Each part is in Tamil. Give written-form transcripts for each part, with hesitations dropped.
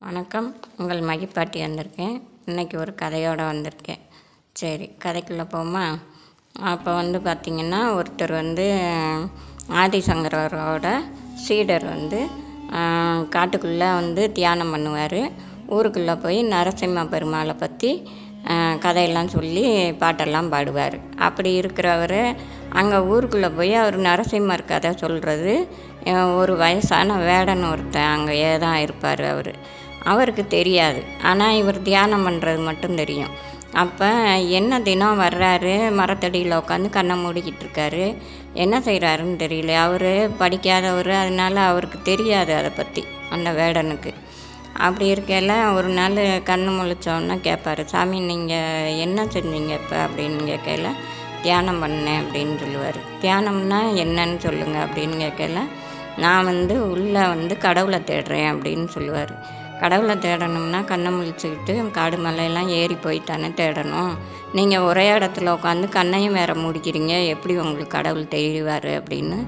வணக்கம். உங்கள் மகிப்பாட்டி வந்திருக்கேன். இன்றைக்கி ஒரு கதையோடு வந்திருக்கேன். சரி, கதைக்குள்ளே போமா. அப்போ பார்த்திங்கன்னா, ஒருத்தர் ஆதிசங்கரோட சீடர் காட்டுக்குள்ளே தியானம் பண்ணுவார். ஊருக்குள்ளே போய் நரசிம்ம பெருமாளை பற்றி கதையெல்லாம் சொல்லி பாட்டெல்லாம் பாடுவார். அப்படி இருக்கிறவர் அங்கே ஊருக்குள்ளே போய் அவர் நரசிம்மர் கதை சொல்கிறது. ஒரு வயசான வேடன் ஒருத்தன் அங்கேயே தான் இருப்பார். அவருக்கு தெரியாது. ஆனால் இவர் தியானம் பண்ணுறது மட்டும் தெரியும். அப்போ என்ன தினம் வர்றாரு, மரத்தடியில் உட்காந்து கண்ணை மூடிக்கிட்டு இருக்காரு. என்ன செய்கிறாருன்னு தெரியல. அவர் படிக்காதவர், அதனால் அவருக்கு தெரியாது அதை பற்றி, அந்த வேடனுக்கு. அப்படி இருக்கையில் ஒரு நாள் கண்ணு முழிச்சோன்னா கேட்பார், சாமி நீங்கள் என்ன செஞ்சீங்க இப்போ அப்படின்னு கேட்கல. தியானம் பண்ணேன் அப்படின்னு சொல்லுவார். தியானம்னா என்னன்னு சொல்லுங்கள் அப்படின்னு கேட்கல. நான் உள்ளே கடவுளை தேடுறேன் அப்படின்னு சொல்லுவார். கடவுளை தேடணும்னா கண்ணை முழிச்சுக்கிட்டு காடு மலையெல்லாம் ஏறி போய்த்தானே தேடணும். நீங்கள் ஒரே இடத்துல உட்காந்து கண்ணையும் வேற மூடிக்கிறீங்க, எப்படி உங்களுக்கு கடவுள் தெரிவார் அப்படின்னு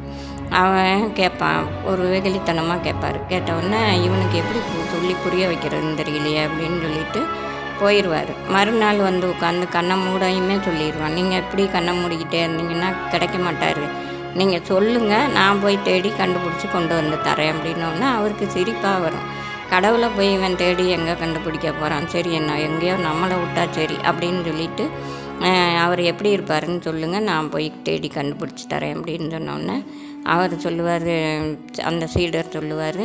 அவன் கேட்பான். ஒரு வெகுளித்தனமாக கேட்பார். கேட்டவுடனே இவனுக்கு எப்படி சொல்லி புரிய வைக்கிறதுன்னு தெரியலையே அப்படின்னு சொல்லிட்டு போயிடுவார். மறுநாள் உட்காந்து கண்ணை மூடையுமே சொல்லிடுவான். நீங்கள் எப்படி கண்ணை மூடிக்கிட்டே இருந்தீங்கன்னா கிடைக்க மாட்டார், நீங்கள் சொல்லுங்கள், நான் போய் தேடி கண்டுபிடிச்சி கொண்டு வந்து தரேன் அப்படின்னோடனே அவருக்கு சிரிப்பாக வரும். கடவுளை போய் இவன் தேடி எங்கே கண்டுபிடிக்க போகிறான், சரி என்ன எங்கேயோ நம்மளை விட்டா சரி அப்படின்னு சொல்லிட்டு அவர் எப்படி இருப்பாருன்னு சொல்லுங்கள், நான் போய் தேடி கண்டுபிடிச்சி தரேன் அப்படின்னு சொன்னோடனே அவர் சொல்லுவார், அந்த சீடர் சொல்லுவார்,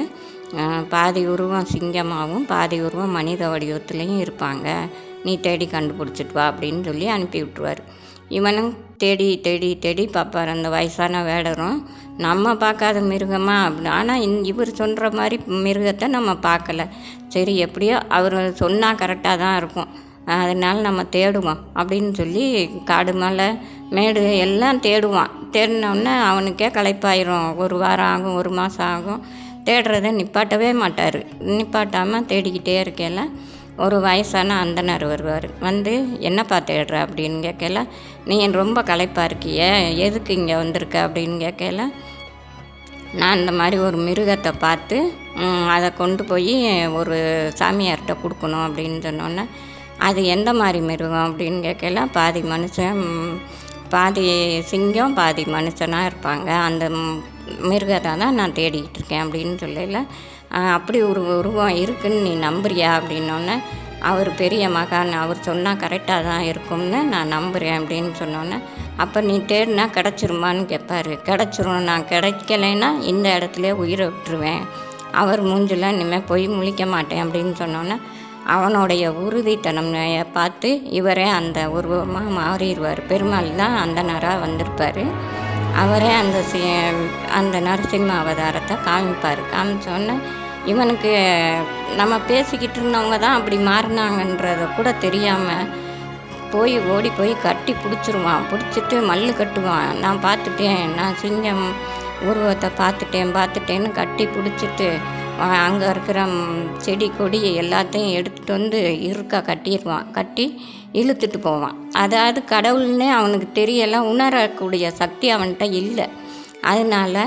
பாதி உருவம் சிங்கமாகவும் பாதி உருவம் மனித வடிவத்துலேயும் இருப்பாங்க, நீ தேடி கண்டுபிடிச்சிட்டு வா அப்படின்னு சொல்லி அனுப்பி விட்ருவார். இவனும் தேடி தேடி தேடி பார்ப்பார். அந்த வயசான வேடரும் நம்ம பார்க்காத மிருகமா அப்படி, ஆனால் இவர் சொல்கிற மாதிரி மிருகத்தை நம்ம பார்க்கல. சரி எப்படியோ அவர் சொன்னால் கரெக்டாக தான் இருக்கும், அதனால் நம்ம தேடுவோம் அப்படின்னு சொல்லி காடு மலை மேடு எல்லாம் தேடுவான். தேடினோடனே அவனுக்கே களைப்பாயிரும். ஒரு வாரம் ஆகும், ஒரு மாதம் ஆகும். தேடுறதை நிப்பாட்டவே மாட்டார். நிப்பாட்டாமல் தேடிக்கிட்டே இருக்கையில ஒரு வயசான அந்தனர் வருவார். என்னப்பா தேடுற அப்படின்னு கேட்கல. நீ ரொம்ப களைப்பாக இருக்கிய, எதுக்கு இங்கே வந்திருக்க அப்படின்னு கேட்கல. நான் இந்த மாதிரி ஒரு மிருகத்தை பார்த்து அதை கொண்டு போய் ஒரு சாமியார்கிட்ட கொடுக்கணும் அப்படின்னு சொன்னோன்னே, அது எந்த மாதிரி மிருகம் அப்படின்னு கேட்கல. பாதி மனுஷன் பாதி சிங்கம் பாதி மனுஷனாக இருப்பாங்க, அந்த மிருகத்தை தான் நான் தேடிக்கிட்டு இருக்கேன் அப்படின்னு சொல்லல. அப்படி ஒரு உருவம் இருக்குன்னு நீ நம்புறியா அப்படின்னோடனே, அவர் பெரிய மகான், அவர் சொன்னால் கரெக்டாக தான் இருக்கும்னு நான் நம்புகிறேன் அப்படின்னு சொன்னோன்னே, அப்போ நீ தேடினா கிடச்சிருமான்னு கேட்பார். கிடச்சிரும், நான் கிடைக்கலைன்னா இந்த இடத்துல உயிரை விட்டுருவேன், அவர் மூஞ்சில் இனிமேல் போய் முழிக்க மாட்டேன் அப்படின்னு சொன்னோன்னே, அவனுடைய உறுதித்தனம் பார்த்து இவரே அந்த உருவமாக மாறிடுவார். பெருமாள் தான் அந்தனராக வந்திருப்பார். அவரே அந்த நரசிம்ம அவதாரத்தை காமிச்சோன்னே இவனுக்கு நம்ம பேசிக்கிட்டு இருந்தவங்க தான் அப்படி மாறினாங்கன்றத கூட தெரியாமல் ஓடி போய் கட்டி பிடிச்சிருவான். பிடிச்சிட்டு மல்லு கட்டுவான். நான் பார்த்துட்டேன், நான் சிங்கம் உருவத்தை பார்த்துட்டேன்னு கட்டி பிடிச்சிட்டு அங்கே இருக்கிற செடி கொடி எல்லாத்தையும் எடுத்துகிட்டு இருக்கா கட்டிடுவான். கட்டி இழுத்துட்டு போவான். அதாவது கடவுள்னே அவனுக்கு தெரியலை, உணரக்கூடிய சக்தி அவன்கிட்ட இல்லை. அதனால்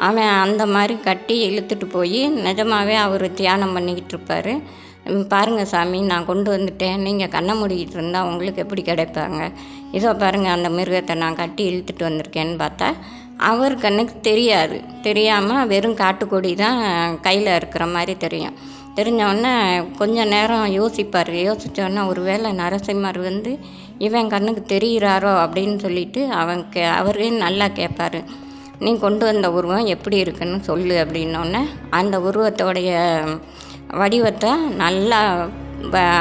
அவன் அந்த மாதிரி கட்டி இழுத்துட்டு போய் நிஜமாகவே அவர் தியானம் பண்ணிக்கிட்டு இருப்பார். பாருங்கள் சாமி, நான் கொண்டு வந்துட்டேன், நீங்கள் கண்ணை மூடிக்கிட்டு இருந்தால் உங்களுக்கு எப்படி கிடைப்பாங்க, இதோ பாருங்கள் அந்த மிருகத்தை நான் கட்டி இழுத்துட்டு வந்திருக்கேன்னு பார்த்தா அவர் கண்ணுக்கு தெரியாமல் வெறும் காட்டுக்கொடி தான் கையில் இருக்கிற மாதிரி தெரியும். தெரிஞ்சவுடனே கொஞ்சம் நேரம் யோசிப்பார். யோசித்தோடனே ஒரு வேளை நரசிம்மர் இவன் கண்ணுக்கு தெரிகிறாரோ அப்படின்னு சொல்லிட்டு அவரே நல்லா கேட்பார், நீ கொண்டு வந்த உருவம் எப்படி இருக்குன்னு சொல்லு அப்படின்னோடனே அந்த உருவத்தோடைய வடிவத்தை நல்லா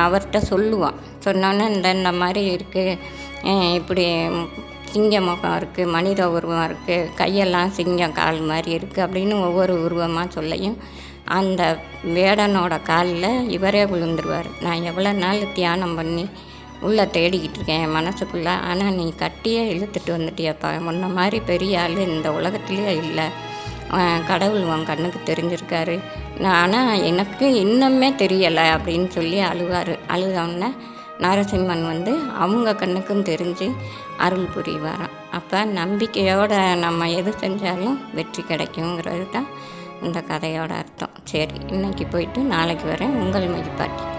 அவர்கிட்ட சொல்லுவான். சொன்னோன்னே இந்த மாதிரி இருக்குது, இப்படி சிங்க முகம் இருக்குது, மனித உருவம் இருக்குது, கையெல்லாம் சிங்கம் கால் மாதிரி இருக்குது அப்படின்னு ஒவ்வொரு உருவமாக சொல்லையும் அந்த வேடனோட காலில் இவரே விழுந்துருவார். நான் எவ்வளோ நாள் தியானம் பண்ணி உள்ளே தேடிக்கிட்டு இருக்கேன் என் மனசுக்குள்ளே, ஆனால் நீ கட்டியே இழுத்துட்டு வந்துட்டியப்பா, முன்ன மாதிரி பெரிய ஆள் இந்த உலகத்துலேயே இல்லை, கடவுள் உன் கண்ணுக்கு தெரிஞ்சிருக்காரு, ஆனால் எனக்கு இன்னுமே தெரியலை அப்படின்னு சொல்லி அழுவார். அழுதவுடனே நரசிம்மன் அவங்க கண்ணுக்கும் தெரிஞ்சு அருள் புரிவாராம். அப்போ நம்பிக்கையோடு நம்ம எது செஞ்சாலும் வெற்றி கிடைக்குங்கிறது தான் இந்த கதையோட அர்த்தம். சரி, இன்னைக்கு போயிட்டு நாளைக்கு வரேன். உங்கள் மதிப்பாட்டி.